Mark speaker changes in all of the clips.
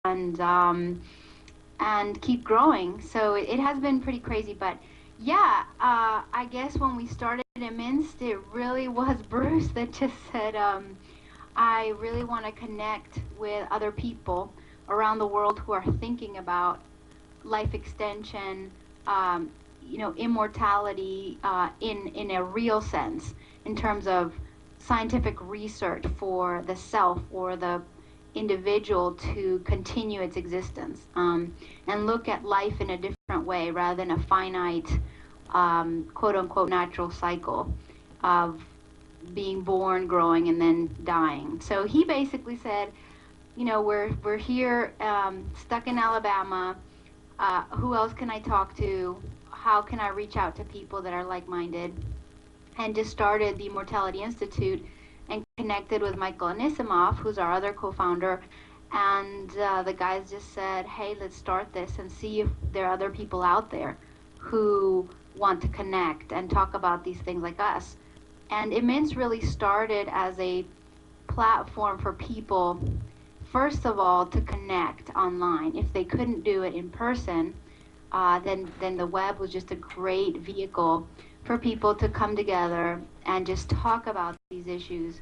Speaker 1: and keep growing. So it has been pretty crazy. But yeah, I guess when we started Imminst, it really was Bruce that just said, I really want to connect with other people around the world who are thinking about life extension, um, immortality in a real sense, in terms of scientific research for the self or the individual to continue its existence, and look at life in a different way rather than a finite, quote unquote, natural cycle of being born, growing, and then dying. So he basically said, we're here, stuck in Alabama. Who else can I talk to? How can I reach out to people that are like-minded? And just started the Immortality Institute and connected with Michael Anisimov, who's our other co-founder. And the guys just said, hey, let's start this and see if there are other people out there who want to connect and talk about these things like us. And Immense really started as a platform for people, first of all, to connect online. If they couldn't do it in person, then the web was just a great vehicle for people to come together and just talk about these issues,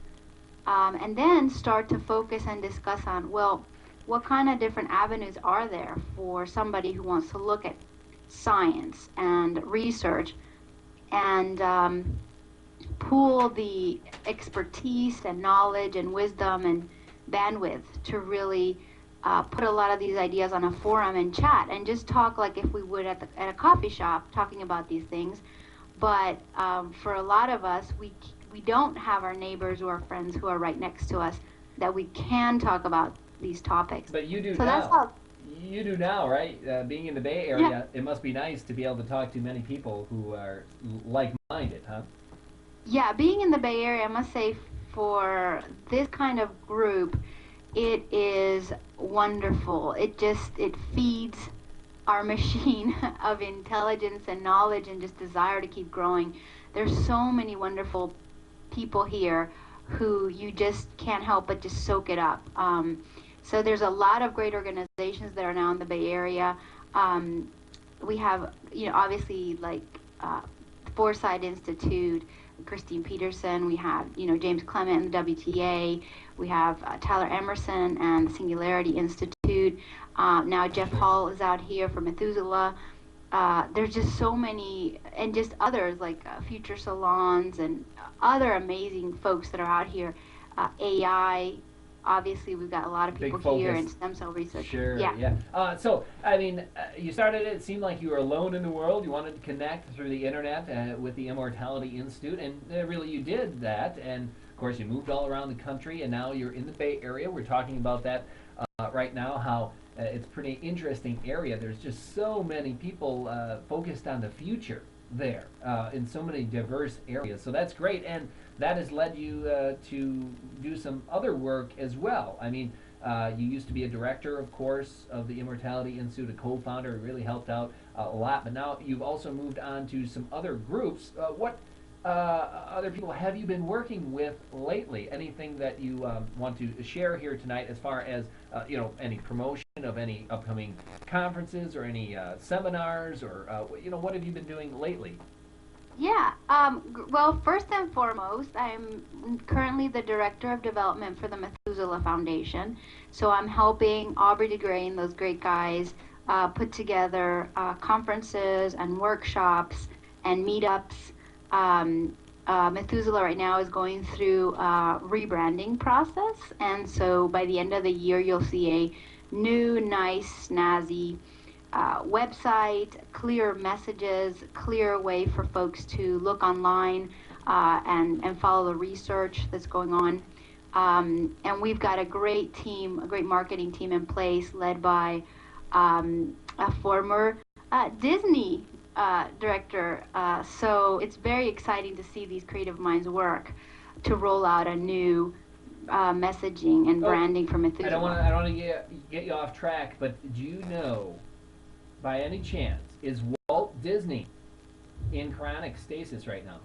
Speaker 1: and then start to focus and discuss on, well, what kind of different avenues are there for somebody who wants to look at science and research and pool the expertise and knowledge and wisdom and bandwidth to really put a lot of these ideas on a forum and chat and just talk like if we would at a coffee shop talking about these things. But for a lot of us, we don't have our neighbors or our friends who are right next to us that we can talk about these topics.
Speaker 2: But you do
Speaker 1: So that's
Speaker 2: now.
Speaker 1: how,
Speaker 2: You do now, right? Being in the Bay
Speaker 1: yeah,
Speaker 2: Area, it must be nice to be able to talk to many people who are like-minded, huh?
Speaker 1: yeah, being in the Bay Area, I must say for this kind of group, it is wonderful. It feeds our machine of intelligence and knowledge and just desire to keep growing. There's so many wonderful people here who you just can't help but just soak it up. So there's a lot of great organizations that are now in the Bay Area. Um, we have, obviously like Foresight Institute, Christine Peterson. We have, James Clement and the WTA. We have Tyler Emerson and the Singularity Institute. Now Jeff Hall is out here for Methuselah. There's just so many, and just others like Future Salons and other amazing folks that are out here. AI, obviously, we've got a lot of
Speaker 2: Big
Speaker 1: people here in
Speaker 2: focus.
Speaker 1: stem cell research.
Speaker 2: Sure,
Speaker 1: Yeah.
Speaker 2: yeah. So, I mean, you started it seemed like you were alone in the world. You wanted to connect through the internet with the Immortality Institute, and really you did that. And, of course, you moved all around the country, and now you're in the Bay Area. We're talking about that right now, how it's a pretty interesting area. There's just so many people focused on the future there in so many diverse areas. So that's great, and that has led you to do some other work as well. I mean, you used to be a director, of course, of the Immortality Institute, a co-founder, really helped out a lot, but now you've also moved on to some other groups. What other people have you been working with lately? Anything that you want to share here tonight as far as, any promotion of any upcoming conferences or any seminars or, what have you been doing lately?
Speaker 1: Yeah. Well, first and foremost, I'm currently the director of development for the Methuselah Foundation. So I'm helping Aubrey DeGray and those great guys put together conferences and workshops and meetups. Methuselah right now is going through a rebranding process, and so by the end of the year, you'll see a new, nice, snazzy website, clear messages, clear way for folks to look online and follow the research that's going on. And we've got a great team, a great marketing team in place led by a former Disney director. So it's very exciting to see these creative minds work to roll out a new messaging and
Speaker 2: Oh,
Speaker 1: branding for Methuselah.
Speaker 2: I don't want to get you off track, but do you know, by any chance, is Walt Disney in chronic stasis right now?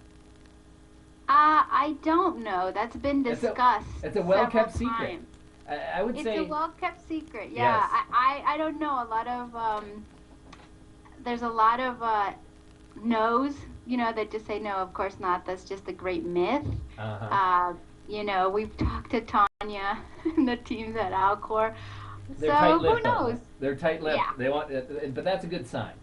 Speaker 1: I don't know. That's been
Speaker 2: It's a
Speaker 1: discussed
Speaker 2: it's a
Speaker 1: several
Speaker 2: well-kept secret.
Speaker 1: times.
Speaker 2: I would
Speaker 1: It's a
Speaker 2: say
Speaker 1: well-kept secret. Yeah,
Speaker 2: yes.
Speaker 1: I don't know. A lot of there's a lot of no's, that just say no, of course not. That's just a great myth.
Speaker 2: Uh huh.
Speaker 1: Uh, we've talked to Tanya and the teams at Alcor.
Speaker 2: They're
Speaker 1: So who
Speaker 2: tight-lipped on
Speaker 1: knows?
Speaker 2: it. They're
Speaker 1: Yeah,
Speaker 2: tight-lipped. They want, but that's a good sign.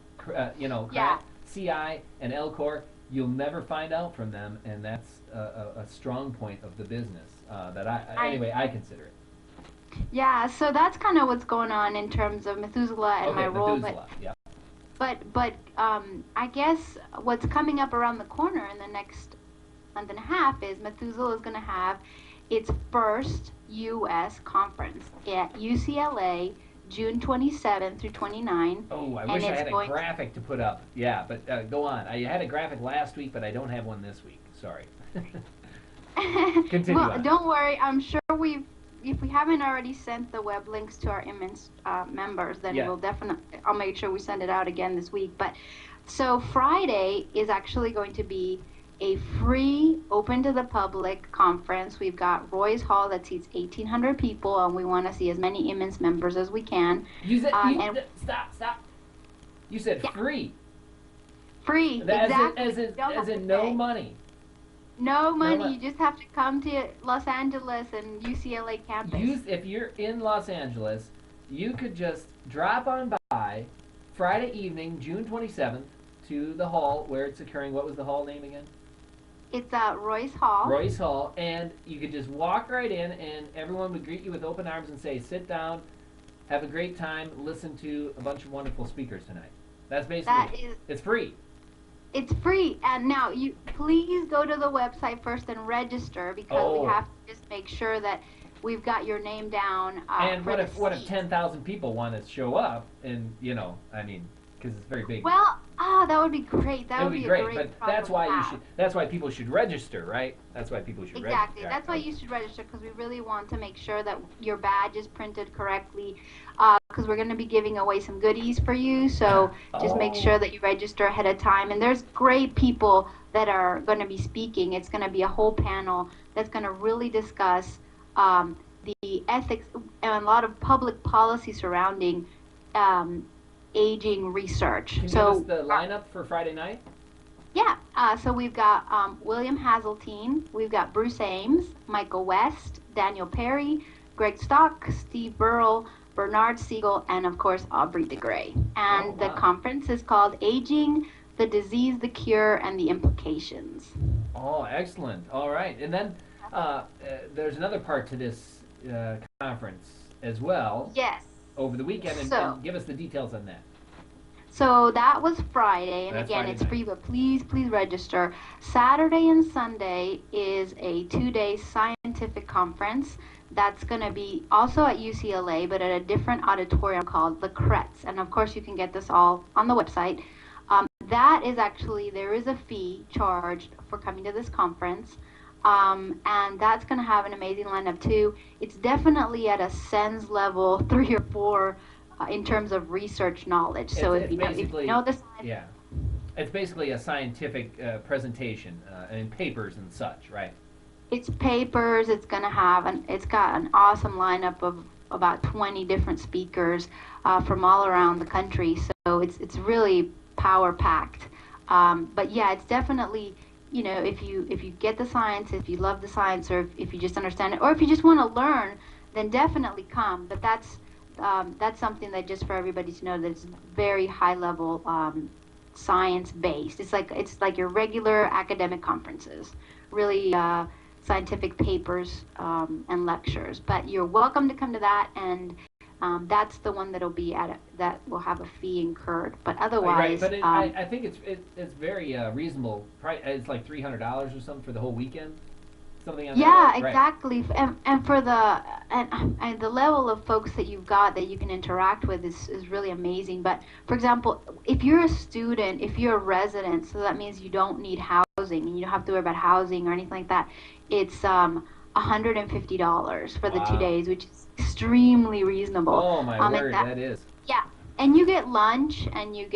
Speaker 1: yeah.
Speaker 2: CI and Elcor, you'll never find out from them, and that's a strong point of the business. That
Speaker 1: I
Speaker 2: anyway, I consider it.
Speaker 1: Yeah, so that's kind of what's going on in terms of Methuselah and my
Speaker 2: Okay,
Speaker 1: role,
Speaker 2: Methuselah. Yeah.
Speaker 1: but I guess what's coming up around the corner in the next month and a half is Methuselah is going to have its first U.S. conference at UCLA, June 27 through 29,
Speaker 2: Oh, I
Speaker 1: and
Speaker 2: wish I
Speaker 1: it's
Speaker 2: had a
Speaker 1: going.
Speaker 2: graphic to put up. Yeah, but go on. I had a graphic last week, but I don't have one this week. Sorry. Continue
Speaker 1: Well,
Speaker 2: on.
Speaker 1: don't worry. I'm sure if we haven't already sent the web links to our Imminst members, then
Speaker 2: Yeah.
Speaker 1: we'll definitely. I'll make sure we send it out again this week. But so Friday is actually going to be a free, open to the public conference. We've got Roy's Hall that seats 1,800 people, and we want to see as many Imminst members as we can.
Speaker 2: You said
Speaker 1: And
Speaker 2: stop. You said
Speaker 1: yeah,
Speaker 2: free.
Speaker 1: free,
Speaker 2: As in,
Speaker 1: exactly. You don't
Speaker 2: as
Speaker 1: have to
Speaker 2: in no
Speaker 1: pay.
Speaker 2: money.
Speaker 1: No
Speaker 2: No
Speaker 1: money.
Speaker 2: money.
Speaker 1: You just have to come to Los Angeles and UCLA campus.
Speaker 2: If you're in Los Angeles, you could just drop on by Friday evening, June 27th, to the hall where it's occurring. What was the hall name again?
Speaker 1: It's Roy's Hall.
Speaker 2: Royce Hall, and you could just walk right in, and everyone would greet you with open arms and say, "Sit down, have a great time, listen to a bunch of wonderful speakers tonight." That's basically
Speaker 1: That
Speaker 2: it.
Speaker 1: is,
Speaker 2: It's free.
Speaker 1: it's free. And now you please go to the website first and register because we
Speaker 2: Oh,
Speaker 1: have to just make sure that we've got your name down
Speaker 2: and
Speaker 1: for the
Speaker 2: what if
Speaker 1: seat.
Speaker 2: 10,000 people want to show up, and I mean, because it's very big.
Speaker 1: Well, that would be great. That
Speaker 2: It
Speaker 1: would
Speaker 2: would be
Speaker 1: be a
Speaker 2: great,
Speaker 1: great
Speaker 2: but
Speaker 1: problem
Speaker 2: that's why
Speaker 1: to
Speaker 2: you
Speaker 1: have.
Speaker 2: should. That's why people should register, right? That's why people should register.
Speaker 1: Exactly. That's why you should register because we really want to make sure that your badge is printed correctly. Because we're going to be giving away some goodies for you. So just make
Speaker 2: Oh,
Speaker 1: sure that you register ahead of time. And there's great people that are going to be speaking. It's going to be a whole panel that's going to really discuss the ethics and a lot of public policy surrounding um, aging research.
Speaker 2: can you give us
Speaker 1: So
Speaker 2: the lineup for Friday night?
Speaker 1: yeah, so we've got William Hazeltine, we've got Bruce Ames, Michael West, Daniel Perry, Greg Stock, Steve Burrell, Bernard Siegel, and of course Aubrey de Grey.
Speaker 2: Oh,
Speaker 1: And the
Speaker 2: wow.
Speaker 1: conference is called Aging, the Disease, the Cure, and the Implications.
Speaker 2: Oh, excellent. All right, and then there's another part to this conference as well
Speaker 1: Yes.
Speaker 2: over the weekend,
Speaker 1: So,
Speaker 2: and give us the details on that.
Speaker 1: so that was Friday, and
Speaker 2: That's
Speaker 1: again,
Speaker 2: Friday
Speaker 1: it's
Speaker 2: night.
Speaker 1: free, but please register. Saturday and Sunday is a 2-day scientific conference that's going to be also at UCLA, but at a different auditorium called the Kretz. And of course, you can get this all on the website. That is actually, there is a fee charged for coming to this conference. And that's going to have an amazing lineup too. It's definitely at a SENS level 3 or 4 in terms of research knowledge. So
Speaker 2: It's
Speaker 1: if you
Speaker 2: basically
Speaker 1: know the science,
Speaker 2: yeah, it's basically a scientific presentation and papers and such, right?
Speaker 1: it's papers. It's got an awesome lineup of about 20 different speakers from all around the country. So it's really power packed. But yeah, it's definitely, if you get the science, if you love the science, or if you just understand it, or if you just want to learn, then definitely come. But that's something that just for everybody to know that it's very high level science based. It's like your regular academic conferences, really scientific papers and lectures. But you're welcome to come to that, and that's the one that will have a fee incurred. But
Speaker 2: Right,
Speaker 1: otherwise,
Speaker 2: but I think it's very reasonable. It's like $300 or something for the whole weekend, something on that
Speaker 1: yeah,
Speaker 2: order? Right.
Speaker 1: exactly. And for and the level of folks that you've got that you can interact with is really amazing. But for example, if you're a student, if you're a resident, so that means you don't need housing and you don't have to worry about housing or anything like that. It's $150 for the two
Speaker 2: Wow.
Speaker 1: days, which is extremely reasonable.
Speaker 2: Oh my
Speaker 1: And
Speaker 2: word, that is.
Speaker 1: yeah, and you get lunch, and you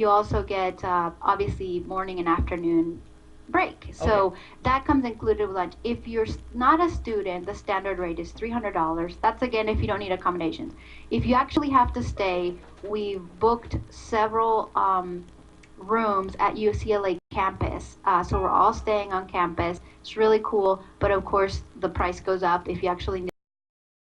Speaker 1: also get obviously morning and afternoon break. So that comes included with lunch. If you're not a student, the standard rate is $300. That's again if you don't need accommodations. If you actually have to stay, we've booked several rooms at UCLA campus. So we're all staying on campus. It's really cool, but of course the price goes up if you actually